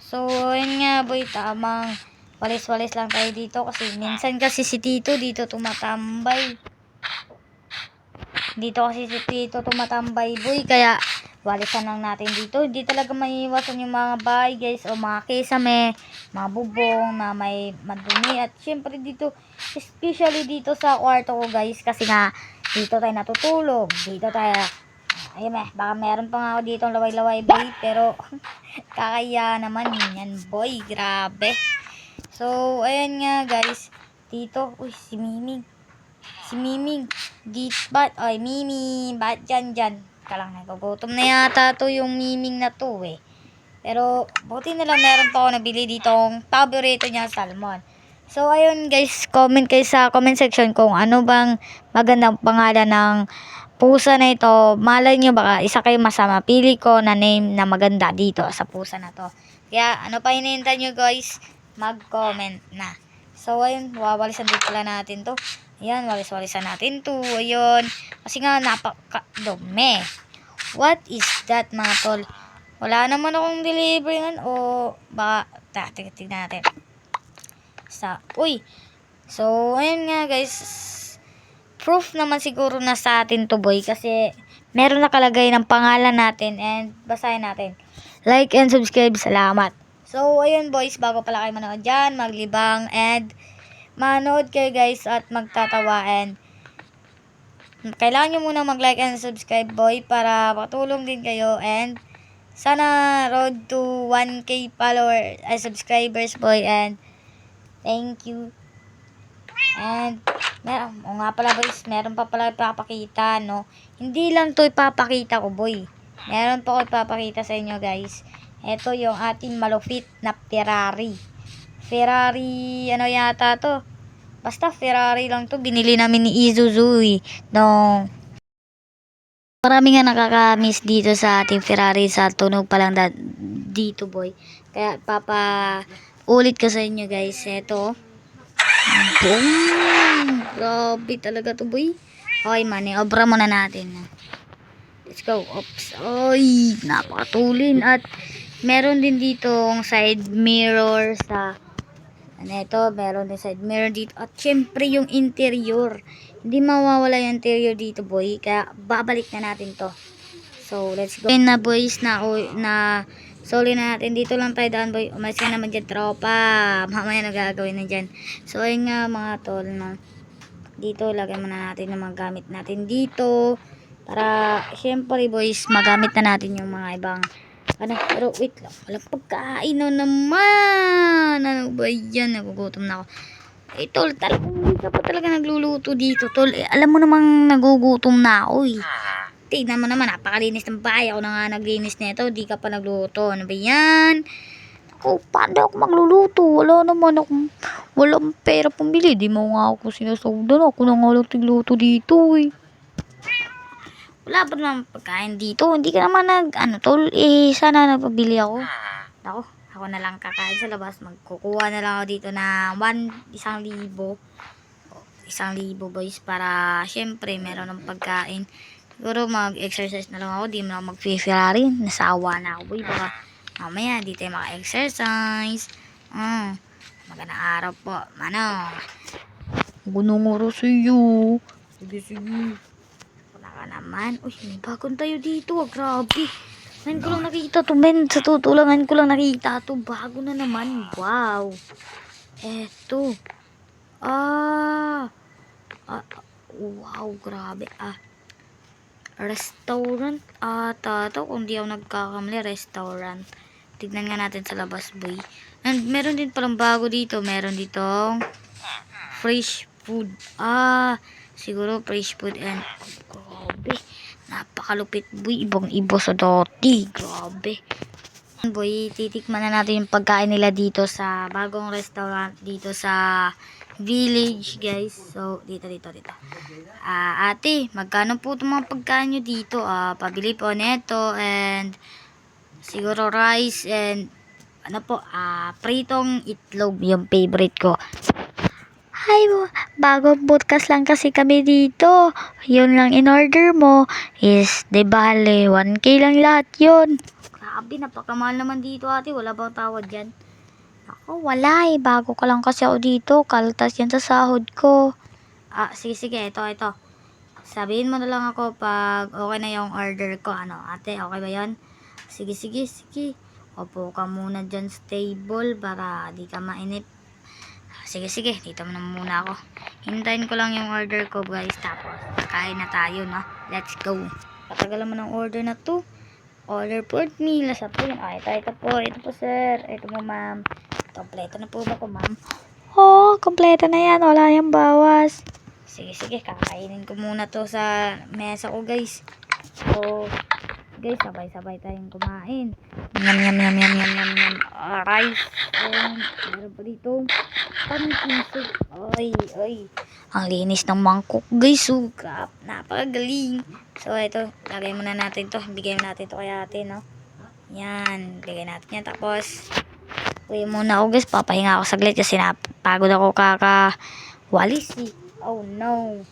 So, ayun nga boy, tamang walis-walis lang tayo dito kasi minsan kasi si Tito dito tumatambay. Dito kasi si Tito tumatambay boy, kaya walisan lang natin dito. Hindi talaga maiiwasan yung mga bahay guys o mga kisame, mga bubong na may madumi. At syempre dito, especially dito sa kwarto ko guys, kasi nga dito tayo natutulog. Dito tayo, ayun baka meron pa nga ako dito laway-laway boy, pero kakaya naman yan boy, grabe. So, ayan nga guys, dito, uy, si Miming, Mimi, ba't dyan? Kalang nagugutom na yata to yung Miming na to eh. Pero, buti na lang meron pa ako nabili ditong paborito niya, salmon. So, ayun guys, comment kayo sa comment section kung ano bang magandang pangalan ng pusa na ito. Malay nyo baka isa kayo masama. Pili ko na name na maganda dito sa pusa na to. Kaya, ano pa hinihintay nyo guys? Mag-comment na. So, ayun, wawalisan din pala natin to. Ayan, walis-walisan natin to. Ayun. Kasi nga, napaka-dumi. What is that, mga tol? Wala naman akong delivery nun. O, baka, tignan natin. Uy. So, ayun nga, guys. Proof naman siguro na sa atin to, boy. Kasi, meron nakalagay ng pangalan natin. And, basahin natin. Like and subscribe. Salamat. So, ayun, boys. Bago pala kayo manood dyan, maglibang and manood kayo guys at magtatawa, and kailangan nyo muna mag-like and subscribe boy para patulong din kayo, and sana road to 1k followers ay subscribers boy, and thank you. And o nga pala boys, meron pa pala ipapakita, no? Hindi lang to ipapakita ko boy, meron pa ko ipapakita sa inyo guys. Ito yung ating malupit na Ferrari, ano yata to? Basta Ferrari lang to. Binili namin ni Isuzu no. Marami nga nakakamiss dito sa ating Ferrari sa tunog pa lang dito boy. Kaya ulit ko sa inyo guys. Ito. Boom! Grabe talaga to boy. Okay man, obra muna natin. Let's go. Oops. Ay, napakatulin. At meron din ditong side mirror sa ito, meron din side mirror dito. At syempre yung interior. Hindi mawawala yung interior dito boy. Kaya babalik na natin to. So let's go. Na boys, na soli na natin. Dito lang tayo daan boy. Umalis ka naman dyan tropa. Mamaya nagagawin na dyan. So ayun nga mga tol, no? Dito lagay muna natin yung mga gamit natin dito. Para syempre boys, magamit na natin yung mga ibang pero wait lang, walang pagkain na naman. Ano ba yan? Nagugutom na ako. Tol, talagang hindi ka pa talaga nagluluto dito, tol. Alam mo namang nagugutom na ako, eh. Tignan mo naman, napakalinis ng bahay. Ako na nga naglinis nito, di ka pa nagluto. Ano ba yan? Ako, paano ako magluluto? Walang pera pambili. Di mo nga ako sinasawdan. Ako na nga lang tigluto dito, eh. Wala pa naman pagkain dito. Hindi ka naman tol. Sana napabili ako. Ako na lang kakain sa labas. Magkukuha na lang ako dito na 1,000. 1,000 boys. Para, syempre, meron ng pagkain. Siguro mag-exercise na lang ako. Di mo na mag-Ferrari. Nasawa na ako, boy. Baka mamaya, di tayo maka-exercise. Magandang araw po. Gununguro sa'yo. Sige. Naman. Uy, may bagong tayo dito. Grabe. Ngayon ko lang nakita to, men. Sa tutulangan ko lang nakita to. Bago na naman. Wow. Eto. Wow, grabe. Restaurant ata to. Kung di ako nagkakamali, restaurant. Tignan nga natin sa labas, boy. And meron din palang bago dito. Meron ditong fresh food. Siguro fresh food and grabe, napakalupit boy, ibang iba sa dati, grabe boy. Titikman na natin yung pagkain nila dito sa bagong restaurant dito sa village guys. So dito ate, magkano po itong mga pagkain nyo dito? Pabili po neto and siguro rice and pritong itlog, yung favorite ko. Ay, bago podcast lang kasi kami dito. Yun lang in order mo is, de bale, 1k lang lahat yun. Grabe, napakamahal naman dito ate. Wala bang tawad dyan? Ako, wala eh. Bago ka lang kasi ako dito. Kaltas yan sa sahod ko. Sige. Ito. Sabihin mo na lang ako pag okay na yung order ko. Ano, ate, okay ba yan? Sige. Opo ka muna dyan sa table para di ka mainip. Sige. Dito muna ako. Hintayin ko lang yung order ko, guys. Tapos, kain na tayo, no? Let's go. Patagal naman ang order na to. Order food meal. Nasa po yun. Ito po. Ito po, sir. Ito po, ma'am. Kompleto na po ba ko, ma'am? Oh, kompleto na yan. Wala yung bawas. Sige. Kakainin ko muna to sa mesa ko, guys. So, guys, sabay tayong kumain. Yum. Rice. And, meron pa dito. Pumpkin soup. Ay. Ang linis ng mangkok, guys. So, napakagaling. So, ito. Lagay muna natin to. Bigay natin to kay ate, no? Yan. Bigay natin yan. Tapos, uwi muna ako, guys. Papahinga ako saglit kasi napagod ako kakawalis, eh. Oh, no.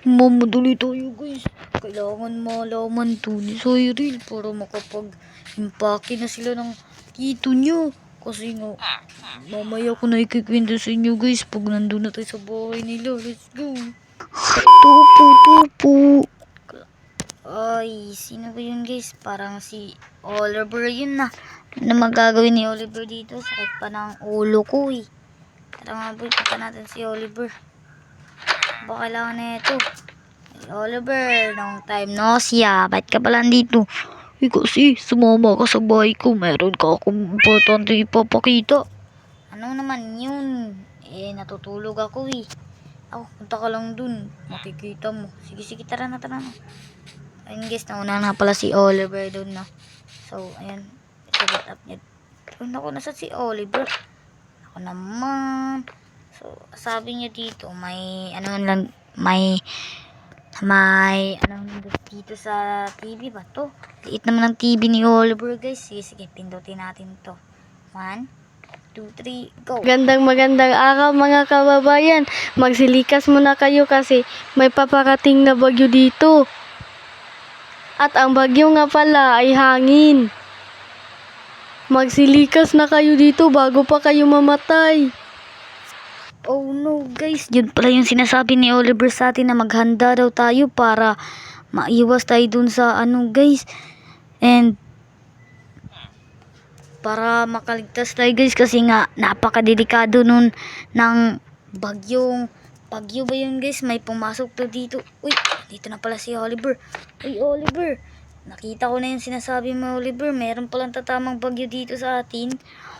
Mamadali tayo, guys. Kailangan malaman to ni Cyril para makapag-impake na sila ng tito niya. Kasi nga, mamaya ko na ikikwento sa inyo, guys, pag nandun na tayo sa bahay nila. Let's go. Tupo. Ay, sino ba yun, guys? Parang si Oliver yun na. Ano magagawin ni Oliver dito? Sakit pa ng ulo ko, eh. Tara nga, boy, punta natin si Oliver. Baka kailangan na ito. Hey, Oliver, long time no siya. Ba't ka pala dito? Kasi sumama ka sa bahay ko. Meron ka akong importante ipapakita. Ano naman yun? Natutulog ako, eh. Punta ka lang dun. Makikita mo. Sige, tara na. Ayun, guys, nauna na pala si Oliver dun, no? So, ayan. Set up niya. Naku, nasa si Oliver? Ako naman. So, sabi niya dito, may dito sa TV ba to? Liit naman ang TV ni Oliver, guys. Sige, pindutin natin to. 1, 2, 3, go! Magandang araw mga kababayan. Magsilikas muna kayo kasi may paparating na bagyo dito. At ang bagyo nga pala ay hangin. Magsilikas na kayo dito bago pa kayo mamatay. Oh no, guys, yun pala yung sinasabi ni Oliver sa atin na maghanda daw tayo para maiwas tayo dun sa guys. And para makaligtas tayo, guys, kasi nga napakadelikado nun ng bagyo ba yun, guys? May pumasok to dito. Uy, dito na pala si Oliver. Uy, Oliver, nakita ko na yung sinasabi mo, Oliver. Meron palang tatamang bagyo dito sa atin.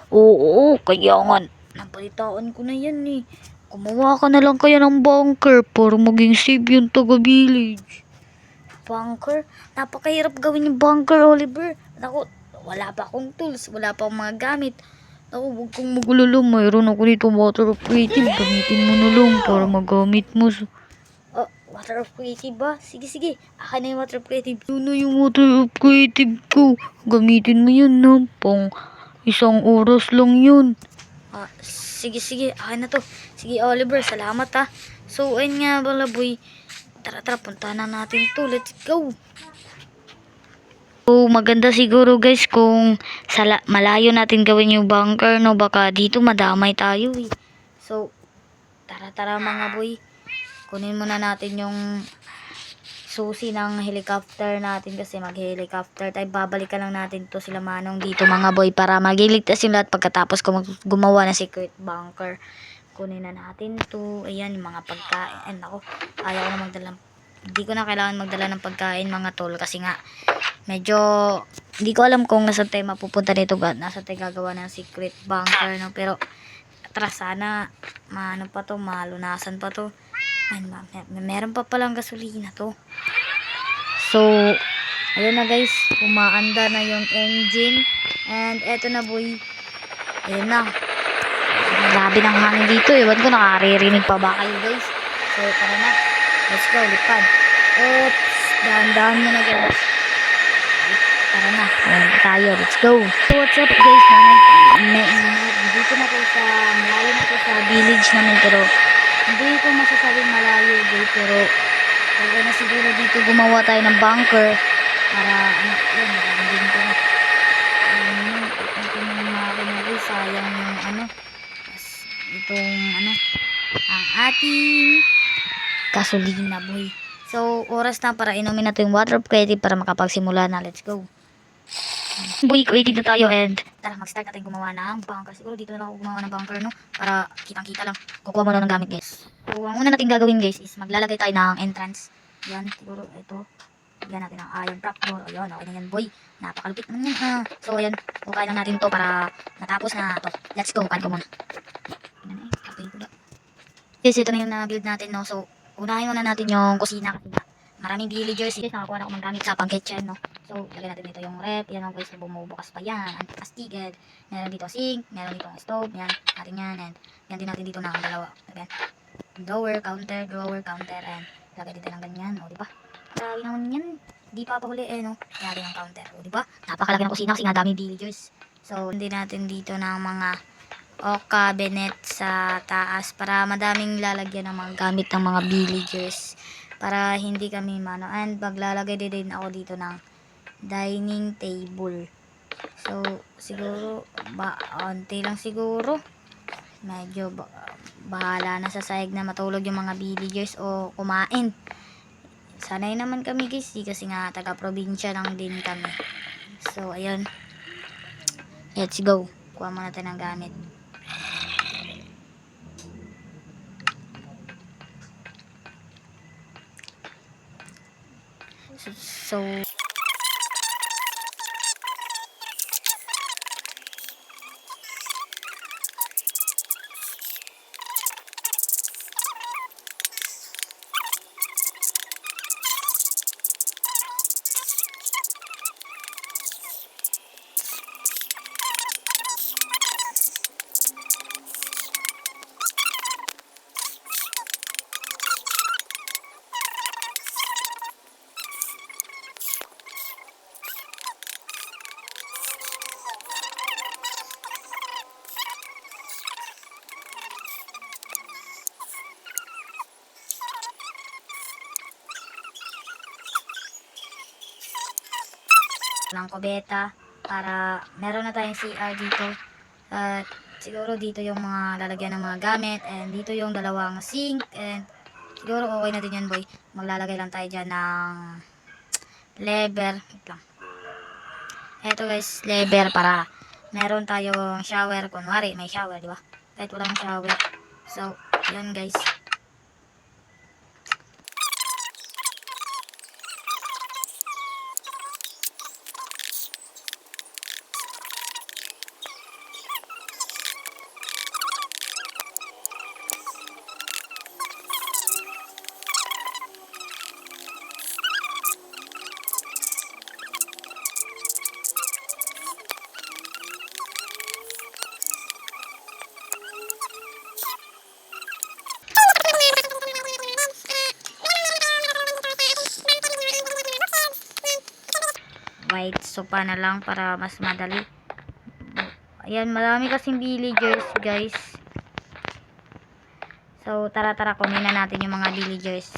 Oo, kaya nga napalitaan ko na yan, eh. Gumawa ka na lang kaya ng bunker para maging safe yung taga-village. Bunker? Napakahirap gawin yung bunker, Oliver. Naku, wala pa akong tools, wala pa akong mga gamit. Naku, huwag kang magulalo. Mayroon ako dito water of creative. Gamitin mo na lang para magamit mo. Water of creative ba? Sige. Akin na yung water of creative. Yun na yung water of creative ko. Gamitin mo yun, na. Pang 1 oras lang yun. Sige. Akin na to. Sige, Oliver. Salamat, ha. So, ayun nga, balaboy. Tara, puntahan na natin to. Let's go. So, maganda siguro, guys, kung malayo natin gawin yung bunker, no? Baka dito madamay tayo, eh. So, tara mga boy. Kunin muna natin yung susi ng helicopter natin kasi mag-helicopter tayo. Babalikan lang natin to sila Manong dito, mga boy, para magiligtas yung lahat pagkatapos ko gumawa ng secret bunker. Kunin na natin to. Ayan, yung mga pagkain. Ako, ayaw na magdala. Hindi ko na kailangan magdala ng pagkain, mga tol, kasi nga medyo hindi ko alam kung nasa tayo mapupunta dito, nasa tayo gagawa ng secret bunker, no? Pero tara, sana malunasan pa to. Ay, meron pa palang gasolina to. So, ayun na, guys, umaanda na yung engine. And eto na, boy. Ayun na. Grabe ng hangin dito. Ewan ko, nakaririnig pa ba kayo, guys? So, tara na. Let's go, lipad. Oops, dahan-dahan mo na, guys. Tara na, ayun tayo. Let's go. So, what's up, guys? Dito na po malayo na po sa village namin, pero hindi ko masasabing malayo, guys, pero okay na siguro dito gumawa tayo ng bunker Para ano, yun, din ko. Ito yung mga kinuloy, sayang yung ano. Tas, itong ano, ang ating gasolina boy. So, oras na para inumin natin yung water creative para makapagsimula na. Let's go. Boy, creative na tayo and tara, mag-start natin gumawa ng bunker. Siguro dito na lang ako gumawa ng bunker, no? Para kitang-kita lang. Kukuha muna ng gamit, guys. So, ang una natin gagawin, guys, is maglalagay tayo ng entrance. Yan, siguro ito. Lagyan natin ng iron trapdoor. Ayun, okay na yan, boy. Napakalupit naman yan. So, ayan. Bukain lang natin to para natapos na to. Let's go. Kain ko muna. Ayan, kapay ko na. Yes, ito na yung na-build natin, no? So, unahin muna natin yung kusina kasi maraming villagers. Yes, nakakuha na ako ng gamit sa pang kitchen, no? So, lagyan natin dito yung rep. Yan ang guys na bumubukas pa yan. Anti-astigad. Meron dito sink. Meron dito stove. Yan. Natin yan. And yan din natin dito na ang dalawa. Lagyan. Drawer, counter, and lagay dito ng ganyan. O, diba? Grabe naman yan. Di pa pahuli eh, no? Yari ang counter. O, diba? Napakalaki ng kusina kasi nga daming villagers. So, hindi natin dito ng mga cabinet sa taas para madaming lalagyan ng mga gamit ng mga villagers. Para hindi kami mano. And maglalagay din ako dito ng dining table. So, siguro, onti lang siguro. Medyo bahala na sa sahig na matulog yung mga villagers o kumain. Sanay naman kami guys, kasi nga taga-probinsya lang din kami. So, ayun. Let's go. Kuha muna tayo ng gamit. So ng kubeta para meron na tayong CR dito. At siguro dito yung mga lalagyan ng mga gamit and dito yung dalawang sink and siguro okay na din yan boy. Maglalagay lang tayo dyan ng lever. Wait lang. Eto guys, lever para meron tayong shower. Kunwari may shower, di ba? Kahit walang shower. So, yun guys. White sopa na lang para mas madali. Ayan, marami kasing villagers guys. So tara kunin na natin yung mga villagers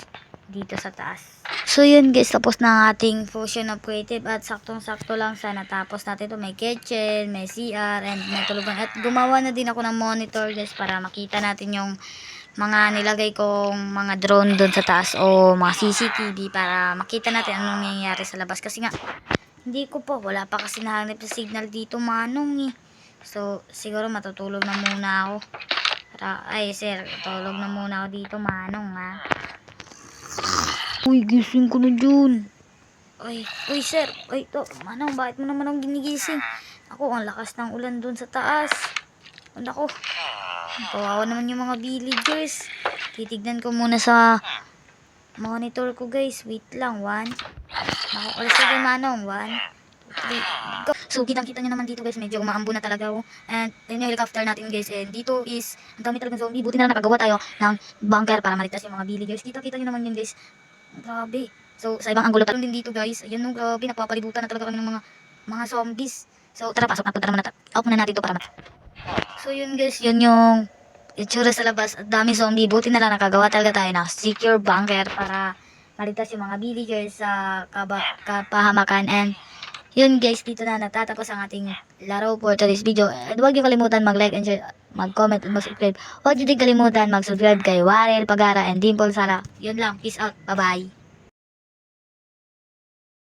dito sa taas. So yun guys, tapos na ang ating fusion of creative at saktong-sakto lang sana tapos natin ito. May kitchen, may CR, and may tulugan. At gumawa na din ako ng monitor guys para makita natin yung mga nilagay kong mga drone doon sa taas o mga CCTV para makita natin anong nangyayari sa labas. Kasi nga, hindi ko pa, wala pa kasi nahanap sa signal dito manong eh. So, siguro matutulog na muna ako. Ay sir, tulog na muna ako dito manong ha. Uy, gising ko na dyan. Uy sir, to, manong, bakit mo naman ang ginigising? Ako, ang lakas ng ulan dun sa taas. Ako, kawawa naman yung mga villagers. Titignan ko muna sa monitor ko guys. Wait lang, 1. Sige manong, 1, 2, 3, go. So kitang-kita nyo naman dito guys, medyo umaambo na talaga ako. And yun yung helicopter natin guys. And dito is, ang dami talagang zombie. Buti na lang nakagawa tayo ng bunker para maligtas yung mga villagers. Kita-kita nyo naman yun guys. Grabe. So sa ibang anggulo talon din dito guys. Ayan no, grabe, napapalibutan na talaga kami ng mga zombies. So tara, pasok na, punta naman out muna natin ito para So yun guys, yun yung itsura sa labas. At dami zombie. Buti na lang nakagawa talaga tayo ng secure bunker para maligtas yung mga villagers sa kapahamakan. And yun guys, dito na natatapos ang ating laro for today's video. And huwag niyo kalimutan mag-like and share, mag-comment and mag-subscribe. Huwag niyo din kalimutan mag-subscribe kay Warel Pagara and Dimple Sara. Yun lang, peace out, bye-bye.